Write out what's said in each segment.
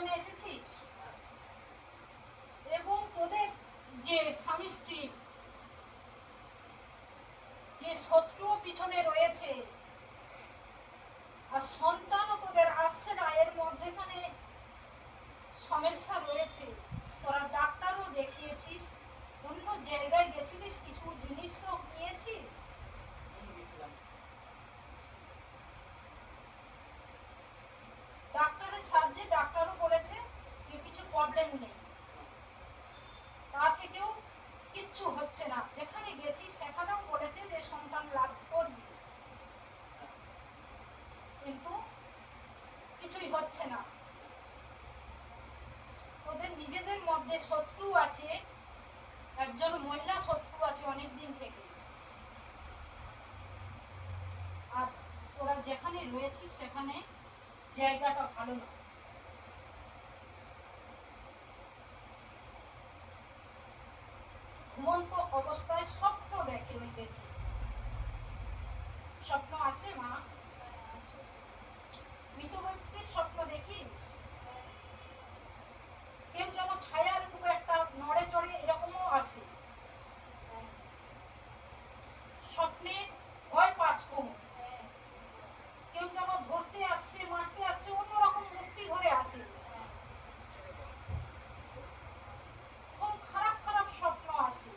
এখানে এসেছিস এবং তোদের যে স্বামী স্ত্রী যে শত্রু পিছনে রয়েছে আর সন্তানও তোদের আসছে না, এর মধ্যেখানে সমস্যা রয়েছে। তোরা ডাক্তারও দেখিয়েছিস, অন্য জায়গায় গেছিলিস, কিছু জিনিসও নিয়েছিস? ডাক্তারের সাহায্যে ডাক্তারও বলেছে যে কিছু প্রবলেম নেই, তা থেকেও কিচ্ছু হচ্ছে না। যেখানে গেছি সেখানেও বলেছে যে সন্তান লাভ করবি, কিন্তু কিছুই হচ্ছে না। তোদের নিজেদের মধ্যে শত্রু আছে, একজন মহিলা শত্রু আছে অনেক দিন থেকে। আর তোরা যেখানে রয়েছিস সেখানে জায়গাটা ভালো না। ঘুমন্ত অবস্থায় স্বপ্ন দেখে ওই ব্যক্তি। স্বপ্ন আসে মা? মৃত ব্যক্তির স্বপ্ন দেখিস? কেউ যেন ছায়ার খুব একটা নড়ে চড়ে এরকমও আসে। স্বপ্নে ভয় পাস কম, কেউ যেন ধরতে আসছে, মারতে আসছে, অন্যরকম মূর্তি ধরে আসে। খুব খারাপ খারাপ স্বপ্ন আসে।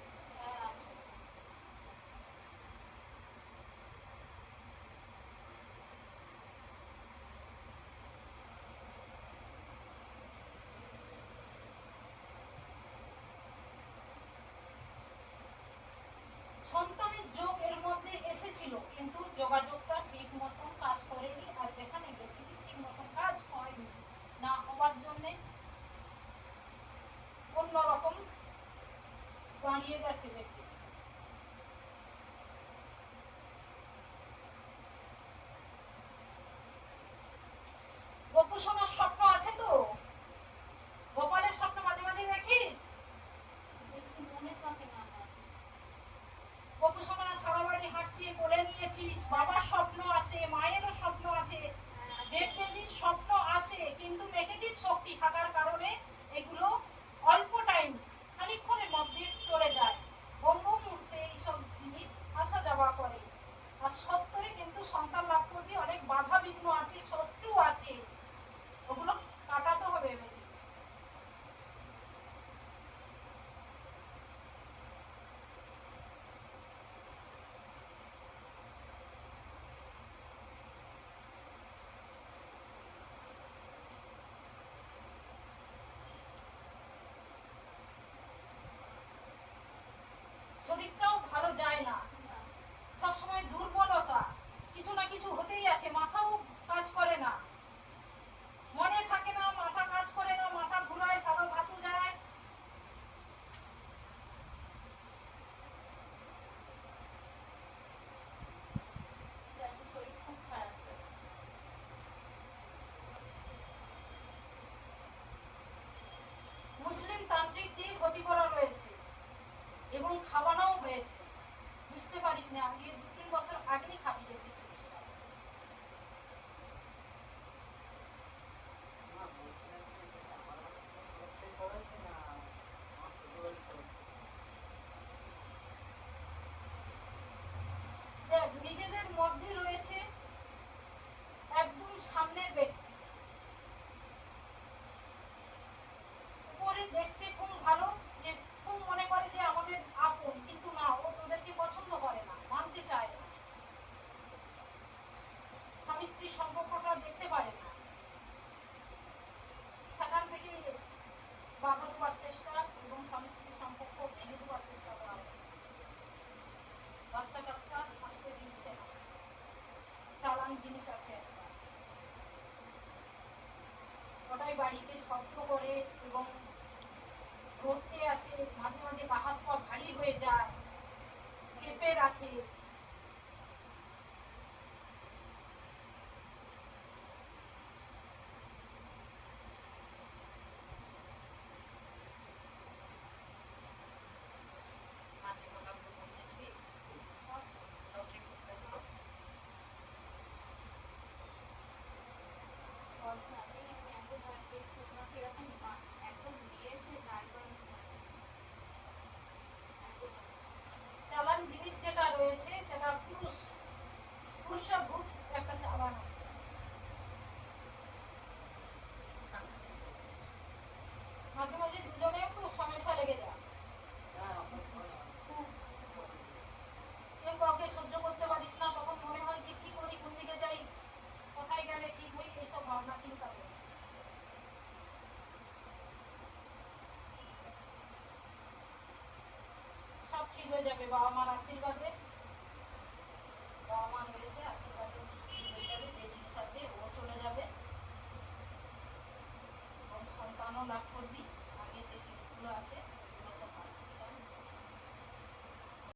সন্তানের যোগ এর মধ্যে এসেছিল, কিন্তু যোগাযোগটা ঠিক মতন কাজ করেনি। আর যেখানে গেছিলিস ঠিক মতন কাজ হয়নি, না হওয়ার জন্যে অন্যরকম বানিয়ে গেছে ব্যক্তি। গপু শোনার স্বপ্ন আছে তো? গোপালের স্বপ্ন মাঝে মাঝে দেখিস? গপু শোনা সারা বাড়ি হাঁটছিয়ে কোলে নিয়েছিস, বাবার স্বপ্ন আসে, মায়েরও স্বপ্ন আছে, দেবদেবীর স্বপ্ন আসে, কিন্তু নেগেটিভ শক্তি থাকার কারণে এগুলো অল্প টাইম, খানিক্ষণের মধ্যে চলে যায়। ব্রহ্ম মুহূর্তে এইসব জিনিস আসা যাওয়া করে। আর সত্তরে কিন্তু সন্তান লাভ করবি, অনেক বাধা বিঘ্ন আছে, শত্রু আছে, ওগুলো কাটাতে হবে। শরীরটাও ভালো যায় না, সবসময় দুর্বলতা, কিছু না কিছু হতেই আছে, মাথাও কাজ করে না, মনে থাকে না, মাথা কাজ করে না, মাথা ঘুরায়, সাদা ধাতু যায়। মুসলিম তান্ত্রিক দিয়ে ক্ষতি করা রয়েছে এবং খাওয়ানোও হয়েছে, বুঝতে পারিস না। আগে 2-3 বছর আগেই খাবিয়েছে। দেখ, নিজেদের মধ্যে রয়েছে একদম সামনের ব্যক্তি, উপরে দেখতে খুব ভালো, যে খুব মনে করে যে আমাদের আপন, কিন্তু না, ও তোদেরকে পছন্দ করে না, মানতে চায় না, স্বামী স্ত্রীর সম্পর্কটা দেখতে পারে না। সেখান থেকে বাধা দেওয়ার চেষ্টা এবং স্বামী স্ত্রীর সম্পর্ক ভেঙে দেওয়ার চেষ্টা করা হয়। বাচ্চা কাচ্চা আসতে দিচ্ছে না, চালান জিনিস আছে একটা, ওটাই বাড়িতে শব্দ করে এবং ধরতে আসে, মাঝে মাঝে গা হাত পা ভারী হয়ে যায়, চেপে রাখে। চালান জিনিস যেটা রয়েছে সেটা পুরুষভূত একটা চালান আছে। মাঝে মাঝে দুজনে একটু সমস্যা লেগে যায়, কেউ কাউকে সহ্য করতে পারিস না, তখন মনে হয় যে কি করি, কোন দিকে যাই, কোথায় গেলে ঠিক হই, এইসব ভাবনা চিন্তা করি। সব ঠিক হয়ে যাবে বাবা মার আশীর্বাদে।